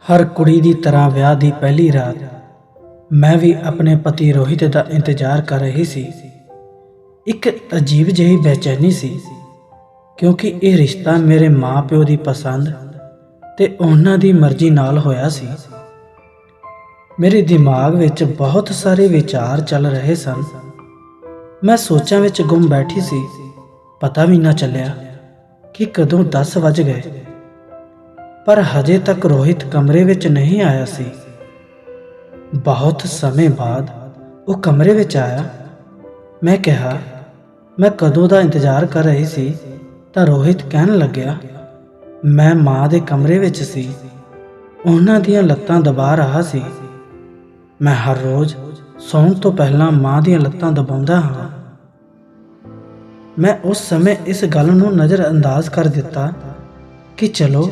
हर कुड़ी दी तरह विआह दी पहली रात मैं भी अपने पति रोहित का इंतजार कर रही सी। एक अजीब जही बेचैनी सी क्योंकि यह रिश्ता मेरे माँ प्यो की पसंद ते उन्हां दी मर्जी नाल होया सी। मेरे दिमाग विच बहुत सारे विचार चल रहे सन। मैं सोचां विच गुम बैठी सी। पता भी ना चलिया कि कदों 10 वज गए, पर हजे तक रोहित कमरे विच नहीं आया सी। बहुत समय बाद वो कमरे विच आया। मैं कहा, मैं कदों दा इंतजार कर रही सी। तां रोहित कहन लग्या, मैं माँ दे कमरे विच सी, उन्हां दियां लत्तां दबा रहा सी। मैं हर रोज़ सौण तो पहलां माँ दियां लत्तां दबाउंदा हाँ। मैं उस समय इस गल नूं नज़रअंदाज कर दिता कि चलो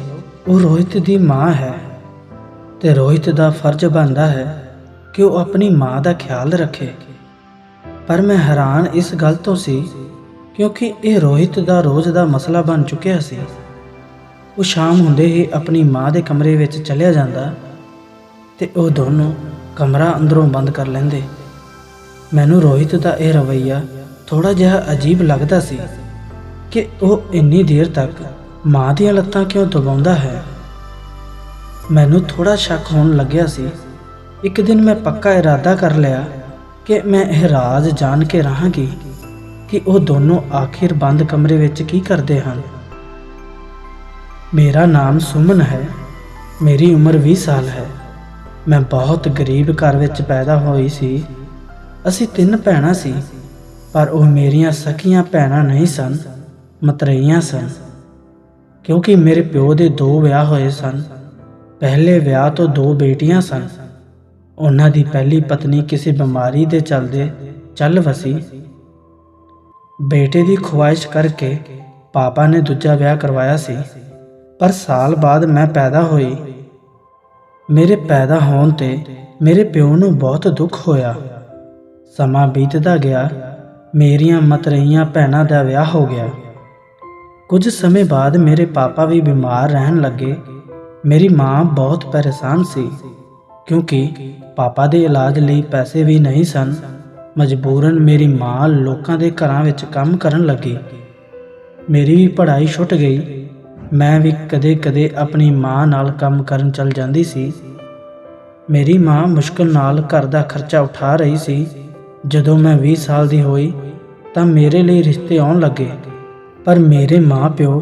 वो रोहित दी माँ है ते रोहित दा फर्ज बनता है कि वो अपनी माँ का ख्याल रखे। पर मैं हैरान इस गल तो सी क्योंकि यह रोहित दा रोज़ दा मसला बन चुकिया सी। वो शाम हुंदे ही अपनी माँ के कमरे विच चलिया जांदा ते वो दोनों कमरा अंदरों बंद कर लेंदे। मैनू रोहित का यह रवैया थोड़ा जिहा अजीब लगता सी कि वह इन्नी देर तक माँ दियां लत्तां क्यों दबाउंदा है। मैनू थोड़ा शक होण लग्या सी। एक दिन मैं पक्का इरादा कर लिया कि मैं यह राज जान के रहांगी कि वो दोनों आखिर बंद कमरे विच की करते हैं। मेरा नाम सुमन है, मेरी उम्र 20 साल है। मैं बहुत गरीब घर विच पैदा होई सी। असी 3 भैणां सी, पर वह मेरियां सखियां भैणां नहीं सन, मतरेइयां सन। क्योंकि मेरे प्यो के 2 विआह होए सन। पहले विआह तो 2 बेटियां सन। उन्हां दी पहली पत्नी किसी बीमारी दे चलदे चल वसी। बेटे की ख्वाहिश करके पापा ने दूजा विआह करवाया सी। पर साल बाद मैं पैदा होई। मेरे पैदा होण ते मेरे प्यो नूं बहुत दुख होया। समा बीतदा गया, मेरियां मतरेइयां भैणां दा विआह हो गया। कुछ समय बाद मेरे पापा भी बीमार रहन लगे। मेरी माँ बहुत परेशान सी क्योंकि पापा के इलाज लई पैसे भी नहीं सन। मजबूरन मेरी माँ लोकां दे घरां विच काम करन लगी। मेरी भी पढ़ाई छुट गई। मैं भी कदे कदे अपनी माँ नाल काम करन चल जांदी सी। मेरी माँ मुश्किल नाल घर दा खर्चा उठा रही सी। जदों मैं 20 साल दी होई तां मेरे लिए रिश्ते आउण लगे, पर मेरे माँ प्यो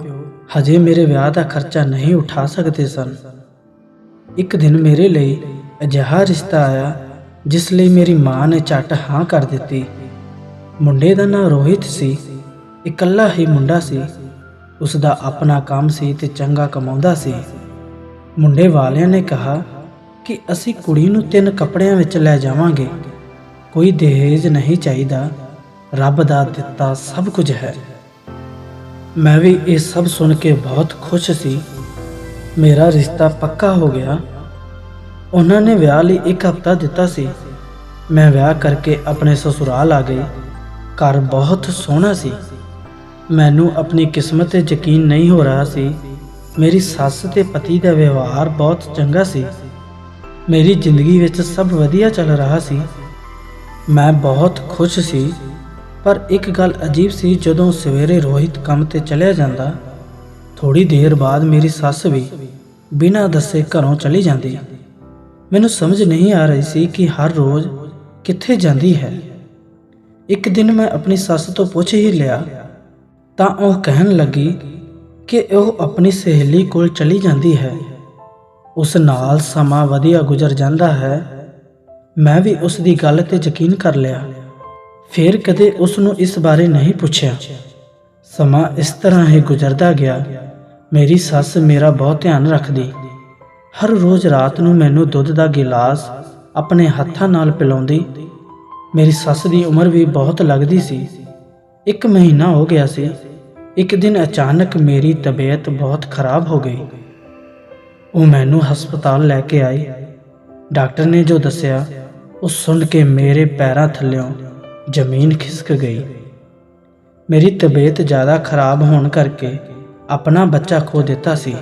हजे मेरे विआह का खर्चा नहीं उठा सकते सन। एक दिन मेरे लिए अजिहा रिश्ता आया जिस लिए मेरी माँ ने झट हाँ कर दी। मुंडे का नाम रोहित सी। इकल्ला ही मुंडा सी। उसका अपना काम सी ते चंगा कमाउंदा सी। मुंडे वालियां ने कहा कि असी कुड़ी नूं 3 कपड़ियां विच लै जावांगे। कोई दहेज नहीं चाहिदा, रब दा दिता सब कुछ है। मैं भी ये सब सुन के बहुत खुश सी। मेरा रिश्ता पक्का हो गया। उन्होंने विआह लई 1 हफ्ता दिता सी। मैं विआह करके अपने ससुराल आ गई। घर बहुत सोहना सी। मैनू अपनी किस्मत ते यकीन नहीं हो रहा सी। मेरी सस ते पति का व्यवहार बहुत चंगा सी। मेरी जिंदगी विच सब वधिया चल रहा सी। मैं बहुत खुश सी। पर एक गल अजीब सी, जदों सवेरे रोहित काम ते चलिया जांदा, थोड़ी देर बाद मेरी सस भी बिना दसे घरों चली जाती। मैनू समझ नहीं आ रही सी कि हर रोज़ कित्थे जाती है। एक दिन मैं अपनी सस तो पुछ ही लिया तां ओह कहन लगी कि ओह अपनी सहेली कोल चली जाती है, उस नाल समा वधिया गुजर जाता है। मैं भी उसकी गल ते यकीन कर लिया। फिर कदे उसनू इस बारे नहीं पूछा। समा इस तरह ही गुजरता गया। मेरी सस मेरा बहुत ध्यान रखदी। हर रोज़ रात नूं मैनू दुध का गिलास अपने हत्थां नाल पिलाउंदी। मेरी सस की उम्र भी बहुत लगती सी। 1 महीना हो गया सी। एक दिन अचानक मेरी तबीयत बहुत खराब हो गई। वो मैनू हस्पताल लैके आई। डॉक्टर ने जो दस्या वो सुन के मेरे पैरों थल्लों जमीन खिसक गई। मेरी तबीयत ज़्यादा खराब होने करके अपना बच्चा खो दिता सी।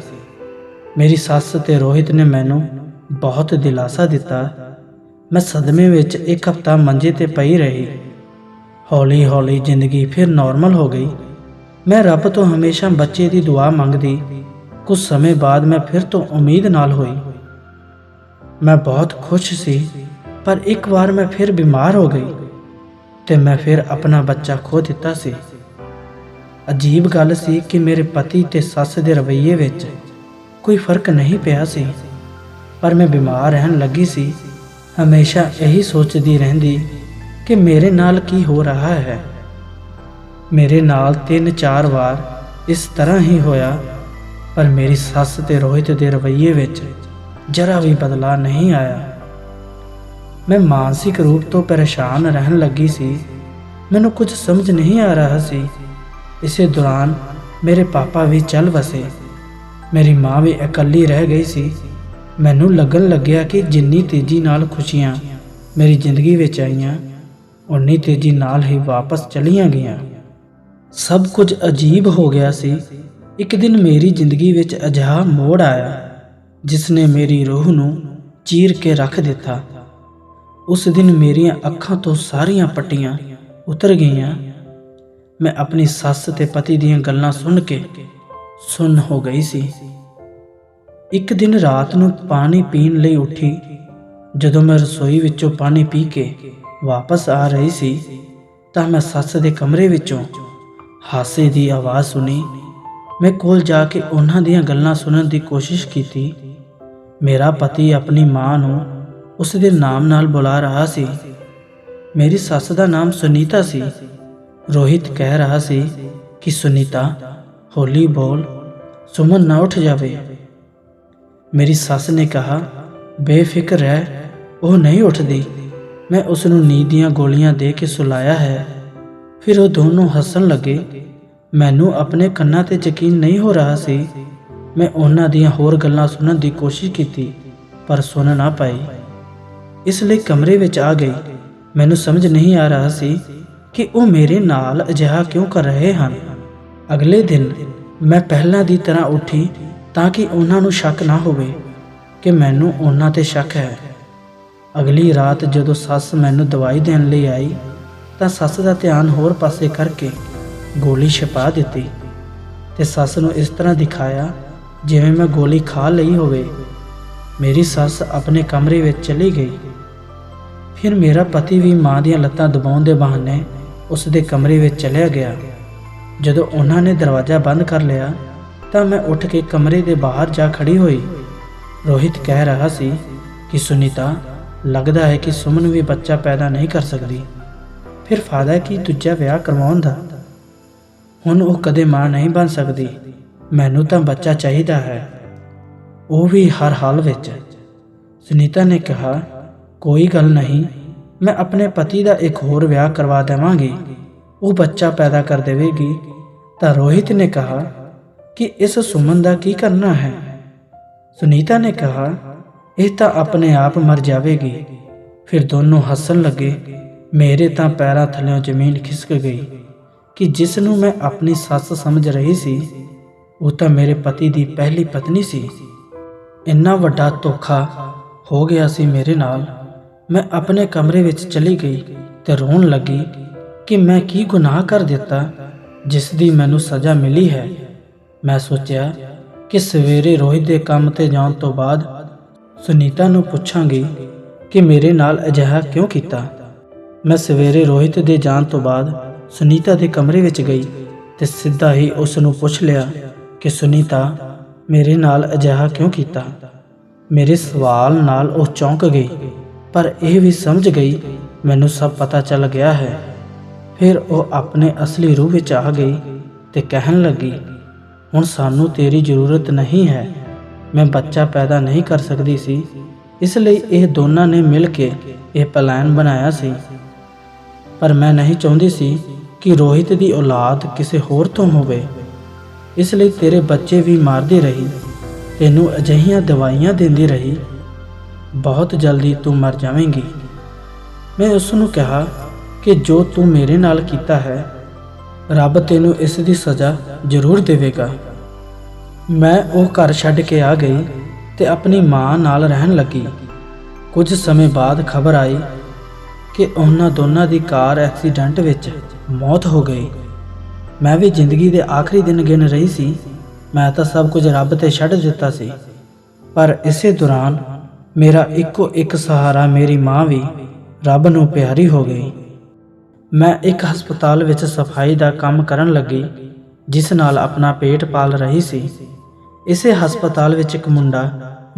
ਮੇਰੀ ਸੱਸ ਤੇ ਰੋਹਿਤ ਨੇ ਮੈਨੂੰ ਬਹੁਤ ਦਿਲਾਸਾ ਦਿੱਤਾ। ਮੈਂ ਸਦਮੇ ਵਿੱਚ 1 ਹਫ਼ਤਾ ਮੰਜੇ ਤੇ ਪਈ ਰਹੀ। ਹੌਲੀ ਹੌਲੀ ਜ਼ਿੰਦਗੀ ਫਿਰ ਨਾਰਮਲ ਹੋ ਗਈ। ਮੈਂ ਰੱਬ ਤੋਂ ਹਮੇਸ਼ਾ ਬੱਚੇ ਦੀ ਦੁਆ ਮੰਗਦੀ। ਕੁਝ ਸਮੇਂ ਬਾਅਦ ਮੈਂ ਫਿਰ ਤੋਂ ਉਮੀਦ ਨਾਲ ਹੋਈ। ਮੈਂ ਬਹੁਤ ਖੁਸ਼ ਸੀ, ਪਰ ਇੱਕ ਵਾਰ ਮੈਂ ਫਿਰ ਬਿਮਾਰ ਹੋ ਗਈ ਤੇ ਮੈਂ ਫਿਰ ਆਪਣਾ ਬੱਚਾ ਖੋ ਦਿੱਤਾ ਸੀ। ਅਜੀਬ ਗੱਲ ਸੀ ਕਿ ਮੇਰੇ ਪਤੀ ਤੇ ਸੱਸ ਦੇ ਰਵੱਈਏ ਵਿੱਚ ਕੋਈ ਫਰਕ ਨਹੀਂ ਪਿਆ ਸੀ, ਪਰ ਮੈਂ ਬਿਮਾਰ ਰਹਿਣ ਲੱਗੀ ਸੀ। ਹਮੇਸ਼ਾ ਇਹੀ ਸੋਚਦੀ ਰਹਿੰਦੀ ਕਿ ਮੇਰੇ ਨਾਲ ਕੀ ਹੋ ਰਿਹਾ ਹੈ। ਮੇਰੇ ਨਾਲ 3-4 ਵਾਰ ਇਸ ਤਰ੍ਹਾਂ ਹੀ ਹੋਇਆ, ਪਰ ਮੇਰੀ ਸੱਸ ਤੇ ਰੋਹਿਤ ਦੇ ਰਵੱਈਏ ਵਿੱਚ ਜਰਾ ਵੀ ਬਦਲਾਅ ਨਹੀਂ ਆਇਆ। ਮੈਂ ਮਾਨਸਿਕ ਰੂਪ ਤੋਂ ਪਰੇਸ਼ਾਨ ਰਹਿਣ ਲੱਗੀ ਸੀ। ਮੈਨੂੰ ਕੁਝ ਸਮਝ ਨਹੀਂ ਆ ਰਿਹਾ ਸੀ। ਇਸੇ ਦੌਰਾਨ ਮੇਰੇ ਪਾਪਾ ਵੀ ਚੱਲ ਵਸੇ। ਮੇਰੀ ਮਾਂ ਵੀ ਇਕੱਲੀ ਰਹਿ ਗਈ ਸੀ। ਮੈਨੂੰ ਲੱਗਣ ਲੱਗਿਆ ਕਿ ਜਿੰਨੀ ਤੇਜ਼ੀ ਨਾਲ ਖੁਸ਼ੀਆਂ ਮੇਰੀ ਜ਼ਿੰਦਗੀ ਵਿੱਚ ਆਈਆਂ, ਉਨੀ ਤੇਜ਼ੀ ਨਾਲ ਹੀ ਵਾਪਸ ਚਲੀਆਂ ਗਈਆਂ। ਸਭ ਕੁਝ ਅਜੀਬ ਹੋ ਗਿਆ ਸੀ। ਇੱਕ ਦਿਨ ਮੇਰੀ ਜ਼ਿੰਦਗੀ ਵਿੱਚ ਅਜਿਹਾ ਮੋੜ ਆਇਆ ਜਿਸ ਨੇ ਮੇਰੀ ਰੂਹ ਨੂੰ ਚੀਰ ਕੇ ਰੱਖ ਦਿੱਤਾ। ਉਸ ਦਿਨ ਮੇਰੀਆਂ ਅੱਖਾਂ ਤੋਂ ਸਾਰੀਆਂ ਪੱਟੀਆਂ ਉਤਰ ਗਈਆਂ। ਮੈਂ ਆਪਣੀ ਸੱਸ ਤੇ ਪਤੀ ਦੀਆਂ ਗੱਲਾਂ ਸੁਣ ਕੇ ਸੁੰਨ ਹੋ ਗਈ ਸੀ। ਇੱਕ ਦਿਨ ਰਾਤ ਨੂੰ ਪਾਣੀ ਪੀਣ ਲਈ ਉੱਠੀ। ਜਦੋਂ ਮੈਂ ਰਸੋਈ ਵਿੱਚੋਂ ਪਾਣੀ ਪੀ ਕੇ ਵਾਪਸ ਆ ਰਹੀ ਸੀ ਤਾਂ ਮੈਂ ਸੱਸ ਦੇ ਕਮਰੇ ਵਿੱਚੋਂ ਹਾਸੇ ਦੀ ਆਵਾਜ਼ ਸੁਣੀ। ਮੈਂ ਕੋਲ ਜਾ ਕੇ ਉਹਨਾਂ ਦੀਆਂ ਗੱਲਾਂ ਸੁਣਨ ਦੀ ਕੋਸ਼ਿਸ਼ ਕੀਤੀ। ਮੇਰਾ ਪਤੀ ਆਪਣੀ ਮਾਂ ਨੂੰ ਉਸ ਦੇ ਨਾਮ ਨਾਲ ਬੁਲਾ ਰਿਹਾ ਸੀ। ਮੇਰੀ ਸੱਸ ਦਾ ਨਾਮ ਸੁਨੀਤਾ ਸੀ। ਰੋਹਿਤ ਕਹਿ ਰਿਹਾ ਸੀ ਕਿ ਸੁਨੀਤਾ ਹੌਲੀ ਬੋਲ, ਸੁਮਨ ਨਾ ਉੱਠ ਜਾਵੇ। ਮੇਰੀ ਸੱਸ ਨੇ ਕਿਹਾ, ਬੇਫਿਕਰ ਰਹਿ, ਉਹ ਨਹੀਂ ਉੱਠਦੀ। ਮੈਂ ਉਸ ਨੂੰ ਨੀਂਦ ਦੀਆਂ ਗੋਲੀਆਂ ਦੇ ਕੇ ਸੁਲਾਇਆ ਹੈ। ਫਿਰ ਉਹ ਦੋਨੋਂ ਹੱਸਣ ਲੱਗੇ। ਮੈਨੂੰ ਆਪਣੇ ਕੰਨਾਂ ਤੇ ਯਕੀਨ ਨਹੀਂ ਹੋ ਰਿਹਾ ਸੀ। ਮੈਂ ਉਹਨਾਂ ਦੀਆਂ ਹੋਰ ਗੱਲਾਂ ਸੁਣਨ ਦੀ ਕੋਸ਼ਿਸ਼ ਕੀਤੀ, ਪਰ ਸੁਣ ਨਾ ਪਾਈ। ਇਸ ਲਈ ਕਮਰੇ ਵਿੱਚ ਆ ਗਈ। ਮੈਨੂੰ ਸਮਝ ਨਹੀਂ ਆ ਰਿਹਾ ਸੀ ਕਿ ਉਹ ਮੇਰੇ ਨਾਲ ਅਜਿਹਾ ਕਿਉਂ ਕਰ ਰਹੇ ਹਨ। ਅਗਲੇ ਦਿਨ ਮੈਂ ਪਹਿਲਾਂ ਦੀ ਤਰ੍ਹਾਂ ਉੱਠੀ ਤਾਂ ਕਿ ਉਹਨਾਂ ਨੂੰ ਸ਼ੱਕ ਨਾ ਹੋਵੇ ਕਿ ਮੈਨੂੰ ਉਹਨਾਂ ਤੇ ਸ਼ੱਕ ਹੈ। ਅਗਲੀ ਰਾਤ ਜਦੋਂ ਸੱਸ ਮੈਨੂੰ ਦਵਾਈ ਦੇਣ ਲਈ ਆਈ ਤਾਂ ਸੱਸ ਦਾ ਧਿਆਨ ਹੋਰ ਪਾਸੇ ਕਰਕੇ ਗੋਲੀ ਛਪਾ ਦਿੱਤੀ ਤੇ ਸੱਸ ਨੂੰ ਇਸ ਤਰ੍ਹਾਂ ਦਿਖਾਇਆ ਜਿਵੇਂ ਮੈਂ ਗੋਲੀ ਖਾ ਲਈ ਹੋਵੇ। ਮੇਰੀ ਸੱਸ ਆਪਣੇ ਕਮਰੇ ਵਿੱਚ ਚਲੀ ਗਈ। ਫਿਰ ਮੇਰਾ ਪਤੀ ਵੀ ਮਾਂ ਦੀਆਂ ਲੱਤਾਂ ਦਬਾਉਣ ਦੇ ਬਹਾਨੇ ਉਸ ਦੇ ਕਮਰੇ ਵਿੱਚ ਚਲਿਆ ਗਿਆ। ਜਦੋਂ ਉਹਨਾਂ ਨੇ ਦਰਵਾਜ਼ਾ ਬੰਦ ਕਰ ਲਿਆ ਤਾਂ ਮੈਂ ਉੱਠ ਕੇ ਕਮਰੇ ਦੇ ਬਾਹਰ ਜਾ ਖੜੀ ਹੋਈ। ਰੋਹਿਤ ਕਹਿ ਰਿਹਾ ਸੀ ਕਿ ਸੁਨੀਤਾ, ਲੱਗਦਾ ਹੈ ਕਿ ਸੁਮਨ ਵੀ ਬੱਚਾ ਪੈਦਾ ਨਹੀਂ ਕਰ ਸਕਦੀ। ਫਿਰ ਫਾਇਦਾ ਕੀ ਦੂਜਾ ਵਿਆਹ ਕਰਵਾਉਣ ਦਾ। ਹੁਣ ਉਹ ਕਦੇ ਮਾਂ ਨਹੀਂ ਬਣ ਸਕਦੀ। ਮੈਨੂੰ ਤਾਂ ਬੱਚਾ ਚਾਹੀਦਾ ਹੈ, ਉਹ ਵੀ ਹਰ ਹਾਲ ਵਿੱਚ। ਸੁਨੀਤਾ ਨੇ ਕਿਹਾ, ਕੋਈ ਗੱਲ ਨਹੀਂ, ਮੈਂ ਆਪਣੇ ਪਤੀ ਦਾ ਇੱਕ ਹੋਰ ਵਿਆਹ ਕਰਵਾ ਦੇਵਾਂਗੀ, ਉਹ ਬੱਚਾ ਪੈਦਾ ਕਰ ਦੇਵੇਗੀ। ਤਾਂ ਰੋਹਿਤ ਨੇ ਕਿਹਾ ਕਿ ਇਸ ਸੁਮਨ ਦਾ ਕੀ ਕਰਨਾ ਹੈ। ਸੁਨੀਤਾ ਨੇ ਕਿਹਾ, ਇਹ ਤਾਂ ਆਪਣੇ ਆਪ ਮਰ ਜਾਵੇਗੀ। ਫਿਰ ਦੋਨੋਂ ਹੱਸਣ ਲੱਗੇ। ਮੇਰੇ ਤਾਂ ਪੈਰਾਂ ਥੱਲਿਓਂ ਜ਼ਮੀਨ ਖਿਸਕ ਗਈ ਕਿ ਜਿਸ ਨੂੰ ਮੈਂ ਆਪਣੀ ਸੱਸ ਸਮਝ ਰਹੀ ਸੀ, ਉਹ ਤਾਂ ਮੇਰੇ ਪਤੀ ਦੀ ਪਹਿਲੀ ਪਤਨੀ ਸੀ। ਇੰਨਾ ਵੱਡਾ ਧੋਖਾ ਹੋ ਗਿਆ ਸੀ ਮੇਰੇ ਨਾਲ। ਮੈਂ ਆਪਣੇ ਕਮਰੇ ਵਿੱਚ ਚਲੀ ਗਈ ਤੇ ਰੋਣ ਲੱਗੀ ਕਿ ਮੈਂ ਕੀ ਗੁਨਾਹ ਕਰ ਦਿੱਤਾ ਜਿਸ ਦੀ ਮੈਨੂੰ ਸਜ਼ਾ ਮਿਲੀ ਹੈ। ਮੈਂ ਸੋਚਿਆ ਕਿ ਸਵੇਰੇ ਰੋਹਿਤ ਦੇ ਕੰਮ ਤੇ ਜਾਣ ਤੋਂ ਬਾਅਦ ਸੁਨੀਤਾ ਨੂੰ ਪੁੱਛਾਂਗੀ ਕਿ ਮੇਰੇ ਨਾਲ ਅਜਿਹਾ ਕਿਉਂ ਕੀਤਾ। ਮੈਂ ਸਵੇਰੇ ਰੋਹਿਤ ਦੇ ਜਾਣ ਤੋਂ ਬਾਅਦ ਸੁਨੀਤਾ ਦੇ ਕਮਰੇ ਵਿੱਚ ਗਈ ਤੇ ਸਿੱਧਾ ਹੀ ਉਸ ਨੂੰ ਪੁੱਛ ਲਿਆ ਕਿ ਸੁਨੀਤਾ, ਮੇਰੇ ਨਾਲ ਅਜਿਹਾ ਕਿਉਂ ਕੀਤਾ। ਮੇਰੇ ਸਵਾਲ ਨਾਲ ਉਹ ਚੌਂਕ ਗਈ, ਪਰ ਇਹ ਵੀ ਸਮਝ ਗਈ ਮੈਨੂੰ ਸਭ ਪਤਾ ਚੱਲ ਗਿਆ ਹੈ। ਫਿਰ ਉਹ ਆਪਣੇ ਅਸਲੀ ਰੂਪ ਵਿੱਚ ਆ ਗਈ ਤੇ ਕਹਿਣ ਲੱਗੀ, ਹੁਣ ਸਾਨੂੰ ਤੇਰੀ ਜ਼ਰੂਰਤ ਨਹੀਂ ਹੈ। ਮੈਂ ਬੱਚਾ ਪੈਦਾ ਨਹੀਂ ਕਰ ਸਕਦੀ ਸੀ, ਇਸ ਲਈ ਇਹ ਦੋਨਾਂ ਨੇ ਮਿਲ ਕੇ ਇਹ ਪਲਾਨ ਬਣਾਇਆ ਸੀ। ਪਰ ਮੈਂ ਨਹੀਂ ਚਾਹੁੰਦੀ ਸੀ ਕਿ ਰੋਹਿਤ ਦੀ ਔਲਾਦ ਕਿਸੇ ਹੋਰ ਤੋਂ ਹੋਵੇ, ਇਸ ਲਈ ਤੇਰੇ ਬੱਚੇ ਵੀ ਮਾਰਦੀ ਰਹੀ, ਤੈਨੂੰ ਅਜਿਹੀਆਂ ਦਵਾਈਆਂ ਦਿੰਦੀ ਰਹੀ। ਬਹੁਤ ਜਲਦੀ ਤੂੰ ਮਰ ਜਾਵੇਂਗੀ। ਮੈਂ ਉਸ ਨੂੰ ਕਿਹਾ ਕਿ ਜੋ ਤੂੰ ਮੇਰੇ ਨਾਲ ਕੀਤਾ ਹੈ, ਰੱਬ ਤੈਨੂੰ ਇਸ ਦੀ ਸਜ਼ਾ ਜ਼ਰੂਰ ਦੇਵੇਗਾ। ਮੈਂ ਉਹ ਘਰ ਛੱਡ ਕੇ ਆ ਗਈ ਤੇ ਆਪਣੀ ਮਾਂ ਨਾਲ ਰਹਿਣ ਲੱਗੀ। ਕੁਝ ਸਮੇਂ ਬਾਅਦ ਖਬਰ ਆਈ ਕਿ ਉਹਨਾਂ ਦੋਨਾਂ ਦੀ ਕਾਰ ਐਕਸੀਡੈਂਟ ਵਿੱਚ ਮੌਤ ਹੋ ਗਈ। ਮੈਂ ਵੀ ਜ਼ਿੰਦਗੀ ਦੇ ਆਖਰੀ ਦਿਨ ਗਿਣ ਰਹੀ ਸੀ। ਮੈਂ ਤਾਂ ਸਭ ਕੁਝ ਰੱਬ ਤੇ ਛੱਡ ਦਿੱਤਾ ਸੀ, ਪਰ ਇਸੇ ਦੌਰਾਨ ਮੇਰਾ ਇੱਕੋ ਇੱਕ ਸਹਾਰਾ ਮੇਰੀ ਮਾਂ ਵੀ ਰੱਬ ਨੂੰ ਪਿਆਰੀ ਹੋ ਗਈ। ਮੈਂ ਇੱਕ ਹਸਪਤਾਲ ਵਿੱਚ ਸਫਾਈ ਦਾ ਕੰਮ ਕਰਨ ਲੱਗੀ, ਜਿਸ ਨਾਲ ਆਪਣਾ ਪੇਟ ਪਾਲ ਰਹੀ ਸੀ। ਇਸੇ ਹਸਪਤਾਲ ਵਿੱਚ ਇੱਕ ਮੁੰਡਾ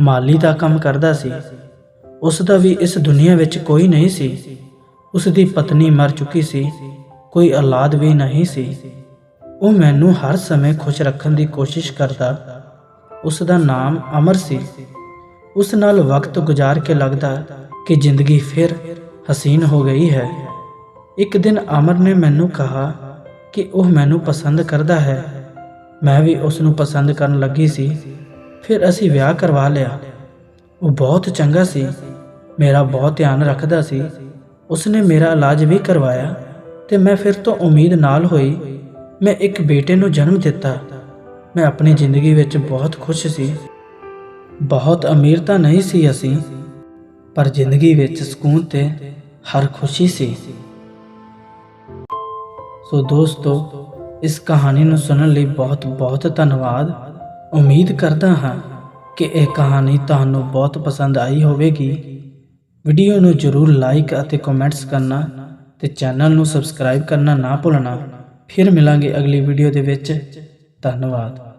ਮਾਲੀ ਦਾ ਕੰਮ ਕਰਦਾ ਸੀ। ਉਸ ਦਾ ਵੀ ਇਸ ਦੁਨੀਆ ਵਿੱਚ ਕੋਈ ਨਹੀਂ ਸੀ। ਉਸ ਦੀ ਪਤਨੀ ਮਰ ਚੁੱਕੀ ਸੀ, ਕੋਈ ਔਲਾਦ ਵੀ ਨਹੀਂ ਸੀ। ਉਹ ਮੈਨੂੰ ਹਰ ਸਮੇਂ ਖੁਸ਼ ਰੱਖਣ ਦੀ ਕੋਸ਼ਿਸ਼ ਕਰਦਾ। ਉਸ ਦਾ ਨਾਮ ਅਮਰ ਸੀ। ਉਸ ਨਾਲ ਵਕਤ ਗੁਜ਼ਾਰ ਕੇ ਲੱਗਦਾ ਕਿ ਜ਼ਿੰਦਗੀ ਫਿਰ ਹਸੀਨ ਹੋ ਗਈ ਹੈ। ਇੱਕ ਦਿਨ ਅਮਰ ਨੇ ਮੈਨੂੰ ਕਿਹਾ ਕਿ ਉਹ ਮੈਨੂੰ ਪਸੰਦ ਕਰਦਾ ਹੈ। ਮੈਂ ਵੀ ਉਸ ਨੂੰ ਪਸੰਦ ਕਰਨ ਲੱਗੀ ਸੀ। ਫਿਰ ਅਸੀਂ ਵਿਆਹ ਕਰਵਾ ਲਿਆ। ਉਹ ਬਹੁਤ ਚੰਗਾ ਸੀ, ਮੇਰਾ ਬਹੁਤ ਧਿਆਨ ਰੱਖਦਾ ਸੀ। ਉਸਨੇ ਮੇਰਾ ਇਲਾਜ ਵੀ ਕਰਵਾਇਆ ਤੇ ਮੈਂ ਫਿਰ ਤੋਂ ਉਮੀਦ ਨਾਲ ਹੋਈ। ਮੈਂ ਇੱਕ ਬੇਟੇ ਨੂੰ ਜਨਮ ਦਿੱਤਾ। ਮੈਂ ਆਪਣੀ ਜ਼ਿੰਦਗੀ ਵਿੱਚ ਬਹੁਤ ਖੁਸ਼ ਸੀ। ਬਹੁਤ ਅਮੀਰ ਤਾਂ ਨਹੀਂ ਸੀ ਅਸੀਂ, ਪਰ ਜ਼ਿੰਦਗੀ ਵਿੱਚ ਸਕੂਨ ਤੇ ਹਰ ਖੁਸ਼ੀ ਸੀ। ਸੋ ਦੋਸਤੋ, ਇਸ ਕਹਾਣੀ ਨੂੰ ਸੁਣਨ ਲਈ ਬਹੁਤ ਬਹੁਤ ਧੰਨਵਾਦ। ਉਮੀਦ ਕਰਦਾ ਹਾਂ ਕਿ ਇਹ ਕਹਾਣੀ ਤੁਹਾਨੂੰ ਬਹੁਤ ਪਸੰਦ ਆਈ ਹੋਵੇਗੀ। ਵੀਡੀਓ ਨੂੰ ਜ਼ਰੂਰ ਲਾਈਕ ਅਤੇ ਕਮੈਂਟਸ ਕਰਨਾ ਤੇ ਚੈਨਲ ਨੂੰ ਸਬਸਕ੍ਰਾਈਬ ਕਰਨਾ ਨਾ ਭੁੱਲਣਾ। ਫਿਰ ਮਿਲਾਂਗੇ ਅਗਲੀ ਵੀਡੀਓ ਦੇ ਵਿੱਚ। ਧੰਨਵਾਦ।